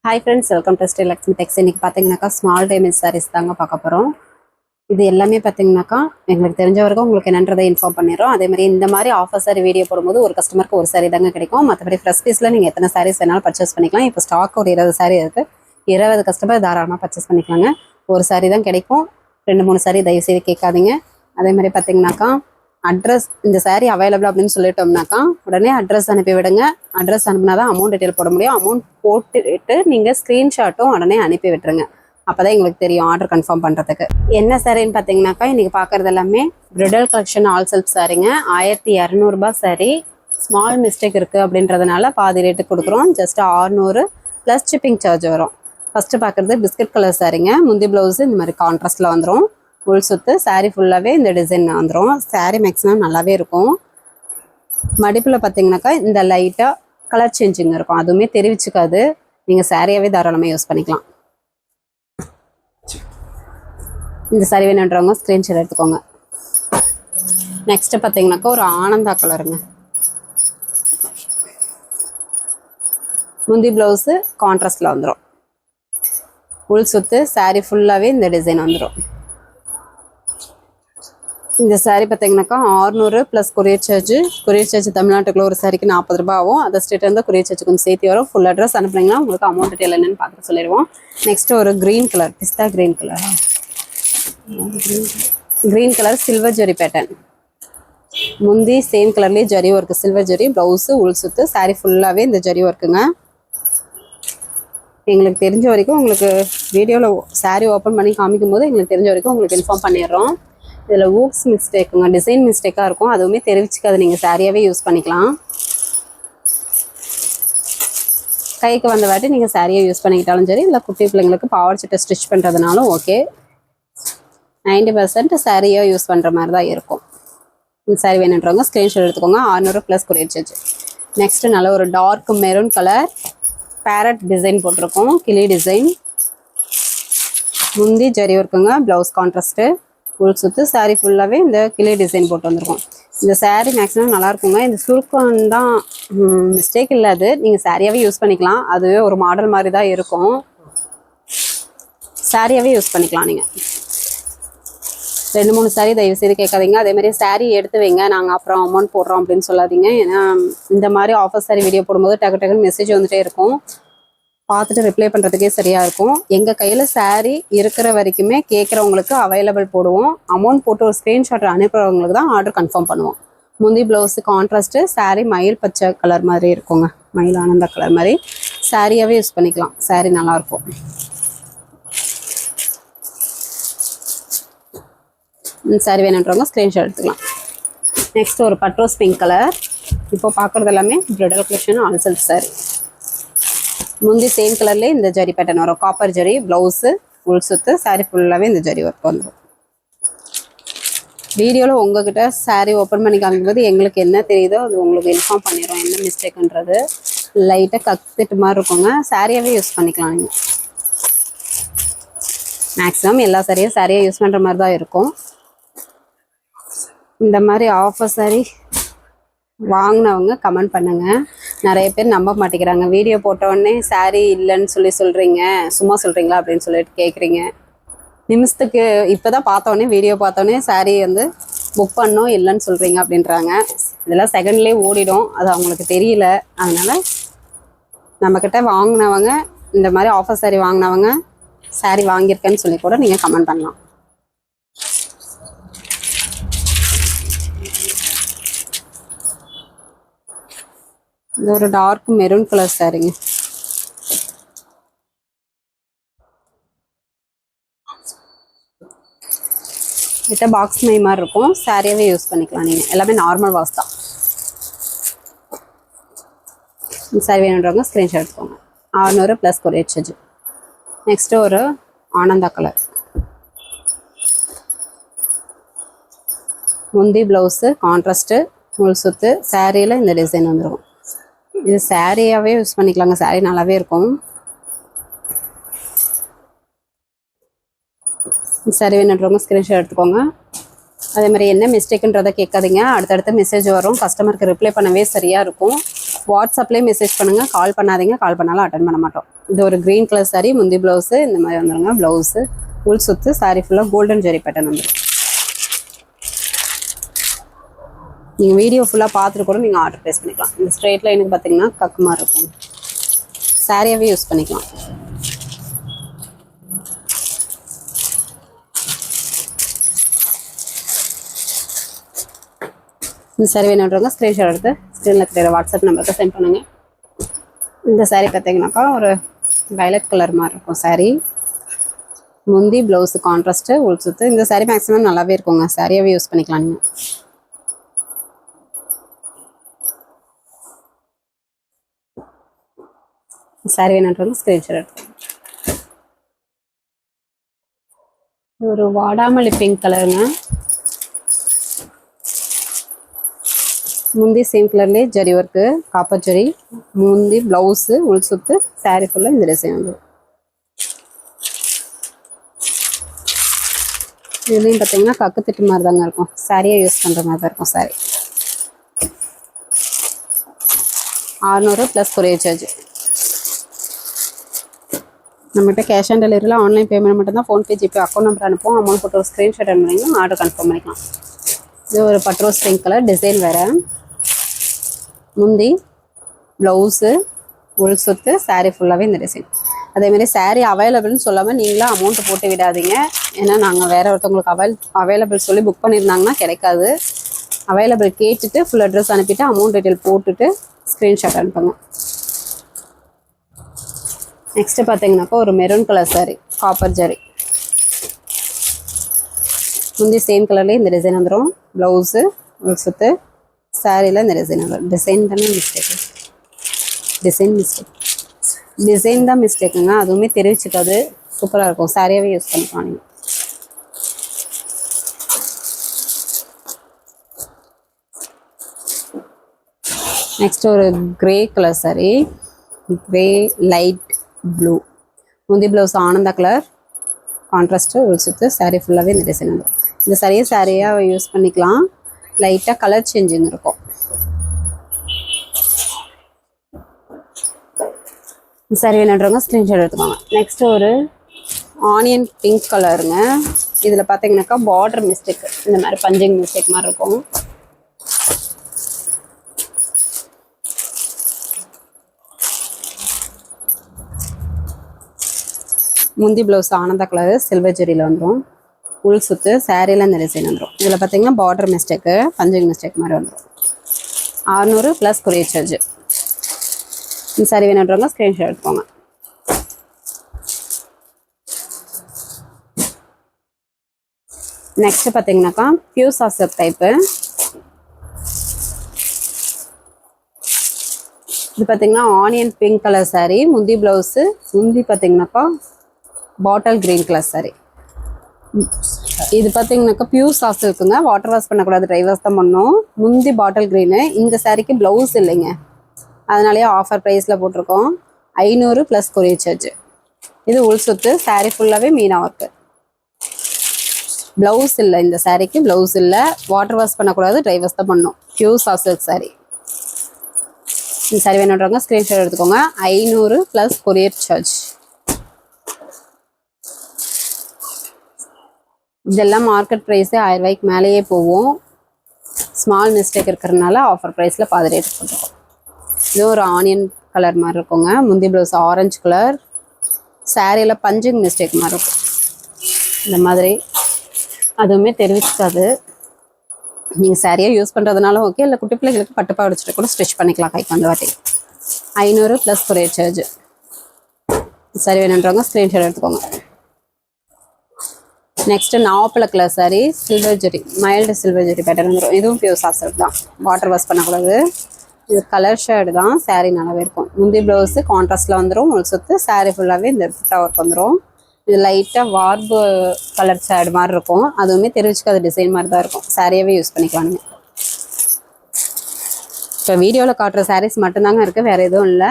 Hi friends, welcome to Stay Lakshmi Tex. இன்னைக்கு பார்த்தீங்கன்னாக்கா small diamond saris தாங்க பார்க்க போகிறோம். இது எல்லாமே பார்த்தீங்கன்னாக்கா எங்களுக்கு தெரிஞ்ச வரைக்கும் உங்களுக்கு என்னன்றதை இன்ஃபார்ம் பண்ணிடுறோம். அதே மாதிரி இந்த மாதிரி ஆஃபர் சாரி வீடியோ போடும்போது ஒரு கஸ்டமருக்கு ஒரு சாரி தாங்க கிடைக்கும். மற்றபடி ஃப்ரெஷ் பீஸில் நீங்கள் எத்தனை சாரீஸ் வேணாலும் பர்ச்சேஸ் பண்ணிக்கலாம். இப்போ ஸ்டாக் ஒரு 20 சாரி இருக்குது. 20 கஸ்டமர் தாராளமாக பர்ச்சேஸ் பண்ணிக்கலாங்க. ஒரு சாரி தான் கிடைக்கும். 2-3 சாரி தயவுசெய்து கேட்காதீங்க. அதே மாதிரி பார்த்தீங்கன்னாக்கா அட்ரஸ் இந்த சாரீ அவைலபிள் அப்படின்னு சொல்லிட்டோம்னாக்கா உடனே அட்ரஸ் அனுப்பி விடுங்க. அட்ரஸ் அனுப்புனா தான் அமௌண்ட் டீட்டெயில் போட முடியும். அமௌண்ட் போட்டுட்டு நீங்கள் ஸ்க்ரீன்ஷாட்டும் உடனே அனுப்பி விட்டுருங்க. அப்போ தான் எங்களுக்கு தெரியும் ஆர்டர் கன்ஃபார்ம் பண்ணுறதுக்கு. என்ன சாரின்னு பார்த்தீங்கன்னாக்கா இன்றைக்கி பார்க்குறது எல்லாமே பிரிடல் கலெக்ஷன் ஆல் செல்ஃப் சாரீங்க. 1200 சாரி. ஸ்மால் மிஸ்டேக் இருக்குது அப்படின்றதுனால பாதி ரேட்டு கொடுக்குறோம். ஜஸ்ட் 600 ப்ளஸ் ஷிப்பிங் சார்ஜ் வரும். ஃபஸ்ட்டு பார்க்குறது பிஸ்கட் கலர் சாரீங்க. முந்தி ப்ளவுஸு இந்த மாதிரி கான்ட்ராஸ்ட்டில் வந்துடும். ஃபுல் சுற்று சாரீ ஃபுல்லாகவே இந்த டிசைன் வந்துடும். சாரீ மேக்ஸிமம் நல்லாவே இருக்கும். மடிப்பில் பார்த்தீங்கன்னாக்கா இந்த லைட்டாக கலர் சேஞ்சிங் இருக்கும். அதுவுமே தெரிவிச்சுக்காது. நீங்கள் சாரியாகவே தாராளமாக யூஸ் பண்ணிக்கலாம். இந்த சாரி வேணுன்றவங்க ஸ்க்ரீன்ஷாட் எடுத்துக்கோங்க. நெக்ஸ்ட்டு பார்த்தீங்கன்னாக்கா ஒரு ஆனந்தா கலருங்க. முந்தி ப்ளவுஸு கான்ட்ராஸ்டில் வந்துடும். உள் சுற்று சாரீ ஃபுல்லாகவே இந்த டிசைன் வந்துடும். இந்த சாரீ பார்த்தீங்கன்னாக்கா 600 ப்ளஸ் கொரியர் சார்ஜ் தமிழ்நாட்டுக்குள்ள ஒரு சாரிக்கு 40 ரூபாய் ஆகும். அதை ஸ்டேட் இருந்தால் கொரியர் சார்ஜ் கொஞ்சம் சேர்த்து வரும். ஃபுல் அட்ரஸ் அனுப்புனீங்கன்னா உங்களுக்கு அமௌண்ட் டீட்டெயில் என்னன்னு பார்த்து சொல்லிடுவோம். நெக்ஸ்ட் ஒரு க்ரீன் கலர், பிஸ்தா green colour silver zari pattern. முந்தி சேம் கலர்லேயே zari work, silver zari blouse உள் சுற்று சாரீ ஃபுல்லாகவே இந்த ஜரி ஒர்க்குங்க. எங்களுக்கு தெரிஞ்ச வரைக்கும் உங்களுக்கு வீடியோவில் சாரீ ஓப்பன் பண்ணி காமிக்கும் போது எங்களுக்கு தெரிஞ்ச வரைக்கும் உங்களுக்கு இன்ஃபார்ம் பண்ணிடுறோம். இதில் ஊக்ஸ் மிஸ்டேக்குங்க, டிசைன் மிஸ்டேக்காக இருக்கும். அதுவுமே தெரிவிச்சுக்காது. நீங்கள் சாரியாகவே யூஸ் பண்ணிக்கலாம். கைக்கு வந்த வாட்டி நீங்கள் சாரியாக யூஸ் பண்ணிக்கிட்டாலும் சரி, இல்லை குட்டி பிள்ளைங்களுக்கு பாவாடை சட்டை ஸ்டிச் பண்ணுறதுனாலும் ஓகே. 90% சாரியாக யூஸ் பண்ணுற மாதிரி தான் இருக்கும். இந்த சாரி வேணுன்றவங்க ஸ்க்ரீன்ஷாட் எடுத்துக்கோங்க. 600 ப்ளஸ் கொரியர் சார்ஜ். நெக்ஸ்ட்டு நல்ல ஒரு dark maroon colour parrot design போட்டிருக்கோம். கிளி டிசைன். முந்தி ஜரி ஒர்க்குங்க, ப்ளவுஸ் கான்ட்ராஸ்ட்டு, ஃபுல் சுற்று சாரீ ஃபுல்லாகவே இந்த கிளி டிசைன் போட்டு வந்திருக்கும். இந்த சாரீ மேக்ஸிமம் நல்லாயிருக்குங்க. இந்த சுருக்கம் தான் மிஸ்டேக் இல்லை. அது நீங்கள் சாரியாகவே யூஸ் பண்ணிக்கலாம். அதுவே ஒரு மாடல் மாதிரி தான் இருக்கும். சாரியாகவே யூஸ் பண்ணிக்கலாம். நீங்கள் 2-3 சாரீ தயவுசெய்து கேட்காதீங்க. அதே மாதிரி சாரீ எடுத்து வைங்க, நாங்கள் அப்புறம் அமௌண்ட் போடுறோம் அப்படின்னு சொல்லாதீங்க. ஏன்னா இந்த மாதிரி ஆஃபர் சாரீ வீடியோ போடும்போது டக்குன்னு மெசேஜ் வந்துகிட்டே இருக்கும். பார்த்துட்டு ரிப்ளை பண்ணுறதுக்கே சரியாக இருக்கும். எங்கள் கையில் சாரீ இருக்கிற வரைக்குமே கேட்குறவங்களுக்கு அவைலபிள் போடுவோம். அமௌண்ட் போட்டு ஒரு ஸ்க்ரீன்ஷாட் அனுப்புகிறவங்களுக்கு தான் ஆர்டர் கன்ஃபார்ம் பண்ணுவோம். முந்தி ப்ளவுஸு கான்ட்ராஸ்ட்டு சாரீ மயில் பச்சை கலர் மாதிரி இருக்குங்க. மயில் ஆனந்த கலர் மாதிரி சாரியாகவே யூஸ் பண்ணிக்கலாம். சாரீ நல்லாயிருக்கும். சாரீ வேணுன்றவங்க ஸ்க்ரீன்ஷாட் எடுத்துக்கலாம். நெக்ஸ்ட் ஒரு பட்ரோஸ் பிங்க் கலர். இப்போ பார்க்குறது எல்லாமே bridal collection all self sari. முந்தி சேம் கலர்லேயே இந்த ஜரி பேட்டர்ன் வரும். காப்பர் ஜரி ப்ளவுஸு உள் சுற்று சாரீ ஃபுல்லாகவே இந்த ஜரி ஒர்க் வந்துடும். வீடியோவில் உங்ககிட்ட சாரீ ஓப்பன் பண்ணி காமிக்கும்போது எங்களுக்கு என்ன தெரியுதோ அது உங்களுக்கு இன்ஃபார்ம் பண்ணிடுறோம். என்ன மிஸ்டேக்குன்றது லைட்டாக கத்துட்டு மாதிரி இருக்குங்க. சாரியாகவே யூஸ் பண்ணிக்கலாம். நீங்கள் மேக்ஸிமம் எல்லா சாரியும் சாரியாக யூஸ் பண்ணுற மாதிரி தான் இருக்கும். இந்த மாதிரி ஆஃபர் சாரீ வாங்கினவங்க கமெண்ட் பண்ணுங்கள். நிறைய பேர் நம்ப மாட்டேங்கிறாங்க. வீடியோ போட்டோடனே சாரீ இல்லைன்னு சொல்கிறீங்க, சும்மா சொல்கிறீங்களா அப்படின்னு சொல்லிட்டு கேட்குறீங்க. நிமிஷத்துக்கு இப்போ தான் பார்த்தோன்னே வீடியோ பார்த்தோன்னே சாரீ புக் பண்ணோம் இல்லைன்னு சொல்கிறீங்க அப்படின்றாங்க. இதெல்லாம் செகண்ட்லேயே ஓடிடும். அது அவங்களுக்கு தெரியல. அதனால் நம்மக்கிட்ட வாங்கினவங்க, இந்த மாதிரி ஆஃபர் சாரீ வாங்கினவங்க சாரீ வாங்கியிருக்கேன்னு சொல்லி கூட நீங்கள் கமெண்ட் பண்ணலாம். இது ஒரு டார்க் மெரூன் கலர் சாரீங்க. கிட்ட பாக்ஸ் மை மாதிரி இருக்கும். சாரியாகவே யூஸ் பண்ணிக்கலாம். நீங்கள் எல்லாமே நார்மல் வாஷ் தான். இந்த சாரி வேணுன்றவங்க ஸ்க்ரீன்ஷாட் எடுத்துக்கோங்க. 600 ப்ளஸ் கொரியர் சார்ஜ். நெக்ஸ்ட்டு ஒரு ஆனந்தா கலர். முந்தி ப்ளவுஸு கான்ட்ராஸ்ட்டு உள் சுற்று சாரியில் இந்த டிசைன் வந்துடும். இது சாரியாகவே யூஸ் பண்ணிக்கலாங்க. சாரீ நல்லாவே இருக்கும். சாரீ வேணுன்றவங்க ஸ்க்ரீன்ஷாட் எடுத்துக்கோங்க. அதே மாதிரி என்ன மிஸ்டேக்குன்றதை கேட்காதீங்க. அடுத்தடுத்த மெசேஜ் வரும். கஸ்டமருக்கு ரிப்ளை பண்ணவே சரியாக இருக்கும். வாட்ஸ்அப்லேயே மெசேஜ் பண்ணுங்கள். கால் பண்ணாதீங்க. கால் பண்ணாலும் அட்டன் பண்ண மாட்டோம். இது ஒரு க்ரீன் கலர் saree, முந்தி ப்ளவுஸு இந்த மாதிரி வந்துருங்க. ப்ளவுஸு உள் சுத்து, saree ஃபுல்லாக கோல்டன் ஜெரி பேட்டர்ன் வந்துடும். நீங்கள் வீடியோ ஃபுல்லாக பார்த்துட்டு கூட நீங்கள் ஆர்டர் ப்ளேஸ் பண்ணிக்கலாம். இந்த ஸ்ட்ரெயிட் லைனுக்கு பார்த்தீங்கன்னா கக்கு மாதிரி இருக்கும். சாரியாகவே யூஸ் பண்ணிக்கலாம். இந்த சாரி வேணுன்றவங்க ஸ்க்ரீன்ஷாட் எடுத்து ஸ்க்ரீனில் தெரியுற வாட்ஸ்அப் நம்பருக்கு சென்ட் பண்ணுங்கள். இந்த சாரீ பார்த்தீங்கன்னாக்கா ஒரு வயலட் கலர் மாதிரி இருக்கும் சாரீ. முந்தி ப்ளவுஸு கான்ட்ராஸ்ட்டு உள் சுத்து. இந்த சாரீ மேக்ஸிமம் நல்லாவே இருக்குங்க. சாரியாகவே யூஸ் பண்ணிக்கலாம் நீங்கள். சாரி வேணுன்றவங்க ஸ்க்ரீன்ஷாட் எடுத்து. ஒரு வாடாமல்லி பிங்க் கலருங்க. முந்தி சேம் கலர்லேயே ஜரி ஒர்க்கு, காப்பர் ஜரி. முந்தி ப்ளவுஸு உள் சுத்து, சாரீ ஃபுல்லாக இந்த டிசைன் வந்துடும். இதுலேயும் பார்த்தீங்கன்னா கக்கு திட்டு மாதிரி தாங்க இருக்கும். சாரியாக யூஸ் பண்ணுற மாதிரி தான் இருக்கும் சாரீ. 600 plus courier charge. நம்மகிட்ட கேஷ் ஆன் டெலிவரியில் ஆன்லைன் பேமெண்ட் மட்டும் தான். ஃபோன்பே, ஜிபே அக்கௌண்ட் நம்பர் அனுப்புவோம். அமௌண்ட் போட்டு ஒரு ஸ்க்ரீன்ஷாட் அனுப்புனீங்கன்னா ஆர்டர் கன்ஃபார்ம் பண்ணிக்கலாம். இது ஒரு பட்ரோஸ் பிங்க் கலர் டிசைன் வேறு. முந்தி ப்ளவுஸு உள் சுத்து, சாரீ ஃபுல்லாகவே இந்த டிசைன். அதேமாதிரி சாரீ அவைலபிள்னு சொல்லாமல் நீங்களாம் அமௌண்ட்டு போட்டு விடாதீங்க. ஏன்னா நாங்கள் வேறு ஒருத்தவங்களுக்கு அவைலபிள் சொல்லி புக் பண்ணியிருந்தாங்கன்னா கிடைக்காது. அவைலபிள் கேட்டுட்டு ஃபுல் அட்ரஸ் அனுப்பிட்டு அமௌண்ட் டீட்டெயில் போட்டுட்டு ஸ்க்ரீன்ஷாட் அனுப்புங்க. நெக்ஸ்ட்டு பார்த்தீங்கன்னாக்கா ஒரு maroon colour sari, copper zari. முந்தி சேம் கலர்லேயே இந்த டிசைன் வந்துடும். ப்ளவுஸு உள் சுத்து, சாரியில் இந்த டிசைன் வந்துடும். டிசைன் தானே மிஸ்டேக்கு, டிசைன் தான் மிஸ்டேக்குங்க. அதுவுமே தெரிவிச்சுக்காது. சூப்பராக இருக்கும். சாரியாகவே யூஸ் பண்ணிக்கலாம் நீங்கள். நெக்ஸ்ட் ஒரு grey colour sari, grey light blue. முந்தி ப்ளவுஸ் ஆனந்தா கலர், கான்ட்ராஸ்ட்டு உள் சுத்து, சாரீ ஃபுல்லாகவே இந்த டிசைன் வந்துடும். இந்த சாரியாக யூஸ் பண்ணிக்கலாம். லைட்டாக கலர் சேஞ்சிங் இருக்கும். சாரி வேணுன்றவங்க ஸ்க்ரீன்ஷாட் எடுத்துக்கோங்க. நெக்ஸ்ட் ஒரு ஆனியன் பிங்க் கலருங்க. இதில் பார்த்தீங்கன்னாக்கா பார்டர் மிஸ்டேக், இந்த மாதிரி பஞ்சிங் மிஸ்டேக் மாதிரி இருக்கும். முந்தி ப்ளவுஸ் ஆனந்தா கலரு, சில்வர் ஜெரியில் வந்துடும். உள் சுத்து, சாரியில் இந்த டிசைன் வந்துடும். இதில் பார்த்தீங்கன்னா பார்டர் மிஸ்டேக்கு, பஞ்சிங் மிஸ்டேக் மாதிரி வந்துடும். 600 ப்ளஸ் கொரியர் சார்ஜ். இந்த சாரி வேணுன்றவங்க ஸ்க்ரீன்ஷாட் எடுத்துக்கோங்க. நெக்ஸ்ட் பார்த்தீங்கன்னாக்கா பியூர் சாஃப்ட் டைப்பு. இது பார்த்தீங்கன்னா ஆனியன் பிங்க் கலர் சாரீ. முந்தி ப்ளவுஸு, முந்தி பார்த்தீங்கன்னாக்கா பாட்டில் கிரீன் கலர் சாரீ. இது பார்த்தீங்கன்னாக்கா பியூர் சாஃப்ட் இருக்குங்க. வாட்டர் வாஷ் பண்ணக்கூடாது, ட்ரை வாஷ் தான் பண்ணணும். முந்தி பாட்டில் க்ரீனு. இந்த சாரீக்கு ப்ளவுஸ் இல்லைங்க, அதனாலேயே ஆஃபர் ப்ரைஸில் போட்டிருக்கோம். 500 ப்ளஸ் கொரியர் சார்ஜ். இது உள் சுத்து, சாரீ ஃபுல்லாகவே மீனா ஒர்க்கு. ப்ளவுஸ் இல்லை, இந்த சாரீக்கு ப்ளவுஸ் இல்லை. வாட்டர் வாஷ் பண்ணக்கூடாது, ட்ரை வாஷ் தான் பண்ணணும். Pure soft silk sari. இந்த சாரீ வேணுன்றவங்க ஸ்க்ரீன்ஷாட் எடுத்துக்கோங்க. 500 ப்ளஸ் கொரியர் சார்ஜ். இதெல்லாம் மார்க்கெட் ப்ரைஸே 1000 ரூபாய்க்கு மேலேயே போகும். ஸ்மால் மிஸ்டேக் இருக்கிறதுனால ஆஃபர் ப்ரைஸில் பாதி ரேட் போட்டுருக்கோம். இது ஒரு ஆனியன் கலர் மாதிரி இருக்குங்க. முந்தி ப்ளவுஸ் ஆரஞ்சு கலர், சாரியில் பஞ்சிங் மிஸ்டேக் மாதிரி இருக்கும். இந்த மாதிரி அதுவுமே தெரிவிக்காது. நீங்கள் சாரியாக யூஸ் பண்ணுறதுனால ஓகே, இல்லை குட்டி பிள்ளைகளுக்கு பட்டுப்பா வச்சுட்டு கூட ஸ்டிச் பண்ணிக்கலாம் கைக்கு வந்து வாட்டி. 500 ப்ளஸ் கொரியர் சார்ஜ். சாரி வேணுன்றவங்க ஸ்க்ரீன்ஷாட் எடுத்துக்கோங்க. நெக்ஸ்ட் நாவப்பழ கலர் சாரீ, சில்வர் ஜெரி, மைல்டு சில்வர் ஜெரி பேட்டர்ன் வந்துடும். இதுவும் பியூர் சாஃப்ட் சில்க் தான், வாட்டர் வாஷ் பண்ணக்கூடாது. இது கலர் ஷேடு தான், சாரீ நல்லாவே இருக்கும். முந்தி ப்ளவுஸு கான்ட்ராஸ்டில் வந்துடும். உள் சுத்து, சாரீ ஃபுல்லாகவே இந்த புட்டா ஒர்க் வந்துடும். இது லைட்டாக வார்பு கலர் ஷேடு மாதிரி இருக்கும். அதுவுமே தெரிவிச்சுக்காது, டிசைன் மாதிரி தான் இருக்கும். சாரியாகவே யூஸ் பண்ணிக்கலாம் நீங்கள். இப்போ வீடியோவில் காட்டுற சாரீஸ் மட்டும்தாங்க இருக்குது, வேறு எதுவும் இல்லை.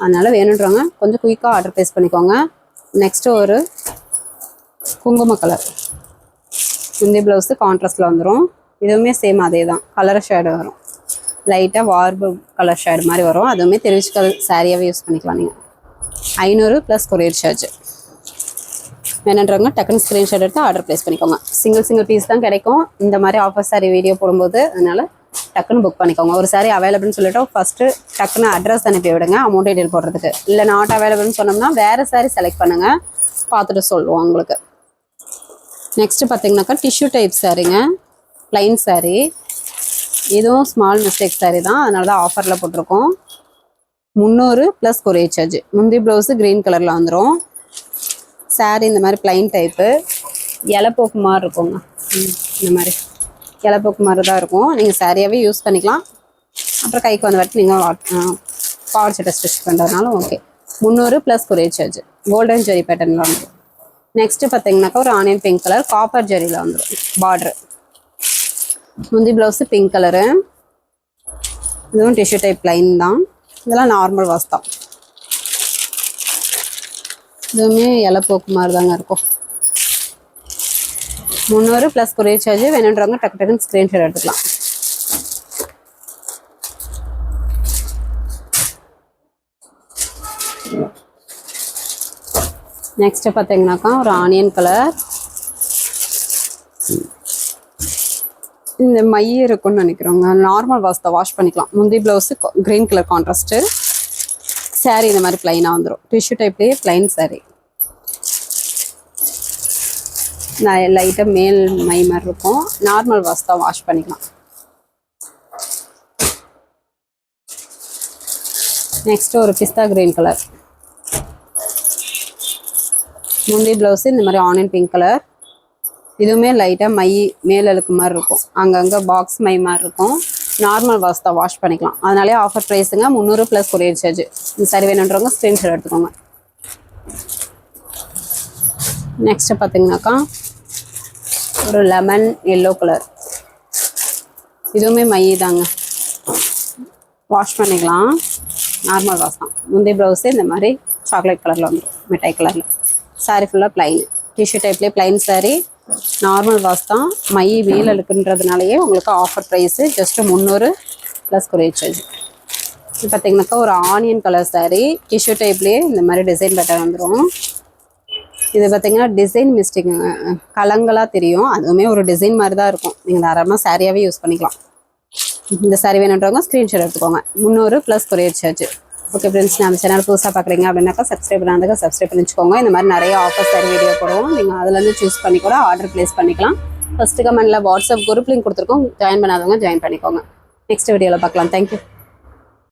அதனால் வேணுன்றவங்க கொஞ்சம் குயிக்காக ஆர்டர் ப்ளேஸ் பண்ணிக்கோங்க. நெக்ஸ்ட்டு ஒரு குங்கும கலர். முந்தி ப்ளவுஸு கான்ட்ராஸ்டில் வந்துடும். இதுவுமே சேம் அதே தான், கலர் ஷேடு வரும். லைட்டாக வார்பு கலர் ஷேடு மாதிரி வரும். அதுவுமே தெரிவிச்சுக்காது, சாரியாகவே யூஸ் பண்ணிக்கலாம் நீங்கள். 500 ப்ளஸ் கொரியர் சார்ஜ். வேணுன்றவங்க டக்குன்னு ஸ்க்ரீன்ஷாட் எடுத்து ஆர்டர் ப்ளேஸ் பண்ணிக்கோங்க. சிங்கிள் பீஸ் தான் கிடைக்கும் இந்த மாதிரி ஆஃபர் சாரி வீடியோ போடும்போது. அதனால் டக்குன்னு புக் பண்ணிக்கோங்க. ஒரு சாரி அவைலபிள்னு சொல்லிட்டு ஃபஸ்ட்டு டக்குன்னு அட்ரஸ் அனுப்பி விடுங்க அமௌண்ட் டீட்டெயில் போடுறதுக்கு. இல்லை நாட் அவைலபிள்னு சொன்னோம்னா வேறு சாரி செலக்ட் பண்ணுங்கள், பார்த்துட்டு சொல்லுவோம் உங்களுக்கு. நெக்ஸ்ட்டு பார்த்தீங்கன்னாக்கா டிஷ்யூ டைப் சாரீங்க, ப்ளைன் சாரீ. இதுவும் ஸ்மால் மிஸ்டேக் சாரீ தான், அதனால தான் ஆஃபரில் போட்டிருக்கோம். 300 ப்ளஸ் கொரியர் சார்ஜ். முந்தி ப்ளவுஸு க்ரீன் கலரில் வந்துடும். சாரீ இந்த மாதிரி ப்ளைன் டைப்பு, இலைப்போக்கு மாதிரி இருக்குங்க. இந்த மாதிரி இலைப்போக்கு மாதிரி தான் இருக்கும். நீங்கள் சாரியாகவே யூஸ் பண்ணிக்கலாம். அப்புறம் கைக்கு வந்த வாட்டி நீங்கள் பாவாடை சட்டை ஸ்டிச் பண்ணுறதுனாலும் okay. 300 plus courier charge. Golden zari பேட்டர்னில் வந்துடும். நெக்ஸ்ட்டு பார்த்தீங்கன்னாக்கா ஒரு ஆனியன் பிங்க் கலர் காப்பர் ஜெரியில் வந்துடும் பார்டரு. முந்தி ப்ளவுஸு பிங்க் கலரு. இதுவும் டிஷ்யூ டைப் ப்ளைன் தான். இதெல்லாம் நார்மல் வாஷ் தான். இதுவுமே இலைப்போக்கு மாதிரி தாங்க இருக்கும். 300 ப்ளஸ் கொரியர் சார்ஜ். வேணுன்றவங்க டக்குன்னு ஸ்க்ரீன்ஷாட் எடுத்துக்கலாம். நெக்ஸ்ட்டு பார்த்தீங்கன்னாக்கா ஒரு ஆனியன் கலர். இந்த மைய இருக்குன்னு நினைக்கிறோங்க. நார்மல் வாஷ் தான், வாஷ் பண்ணிக்கலாம். முந்தி blouse green colour contrast. Sari இந்த மாதிரி ப்ளைனாக வந்துடும். டிஷ்யூ டைப்லேயே ப்ளைன் சாரீ. லைட்டாக மேல் மை மாதிரி இருக்கும். நார்மல் வாஷ் தான், வாஷ் பண்ணிக்கலாம். நெக்ஸ்ட்டு ஒரு பிஸ்தா க்ரீன் கலர். முந்தி ப்ளவுஸு இந்த மாதிரி ஆனியன் பிங்க் கலர். இதுவுமே லைட்டாக மை மேலழுக்கு மாதிரி இருக்கும், அங்கங்கே பாக்ஸ் மை மாதிரி இருக்கும். நார்மல் வாஷ் தான், வாஷ் பண்ணிக்கலாம். அதனாலே ஆஃபர் ப்ரைஸுங்க 300 ப்ளஸ் கொரியர் சார்ஜ். இந்த சாரி வேணுன்றவங்க ஸ்க்ரீன்ஷாட் எடுத்துக்கோங்க. நெக்ஸ்ட்டு பார்த்தீங்கன்னாக்கா ஒரு லெமன் எல்லோ கலர். இதுவுமே மை தாங்க, வாஷ் பண்ணிக்கலாம். நார்மல் வாஷ் தான். முந்தைய ப்ளவுஸு இந்த மாதிரி சாக்லேட் கலரில் வந்துடும், மிட்டாய் கலரில். சாரீ ஃபுல்லாக ப்ளைன், டிஷ்யூ டைப்லேயே ப்ளைன் சாரீ. நார்மல் வாஷ் தான். மை மேல் இருக்குன்றதுனாலேயே உங்களுக்கு offer price just 300 plus courier charge. இது பார்த்தீங்கன்னாக்கா ஒரு ஆனியன் கலர் சாரீ, டிஷ்யூ டைப்லேயே இந்த மாதிரி டிசைன் பேட்டர் வந்துடும். இது பார்த்தீங்கன்னா டிசைன் மிஸ்டேக்குங்க, கலங்களாக தெரியும். அதுவுமே ஒரு டிசைன் மாதிரி தான் இருக்கும். நீங்கள் தாராளமாக சாரியாகவே யூஸ் பண்ணிக்கலாம். இந்த சாரீ வேணுன்றவங்க ஸ்க்ரீன்ஷாட் எடுத்துக்கோங்க. 300 plus courier charge. Okay friends, நம்ம சேனல் புதுசாக பார்க்குறீங்க அப்படின்னாக்கா சப்ஸ்கிரைப் பண்ணாதுங்க, சப்ஸ்கிரைப் பண்ணிச்சுக்கோங்க. இந்த மாதிரி நிறைய ஆஃபர் சாரி வீடியோ போடுவோம். நீங்கள் அதுலேருந்து சூஸ் பண்ணி கூட ஆர்டர் ப்ளேஸ் பண்ணிக்கலாம். ஃபஸ்ட்டு கமெண்ட்டில் வாட்ஸ்அப் குரூப் லிங்க் கொடுத்துருக்கோம், ஜாயின் பண்ணாதவங்க ஜாயின் பண்ணிக்கோங்க. நெக்ஸ்ட் வீடியோவில் பார்க்கலாம். தேங்க்யூ.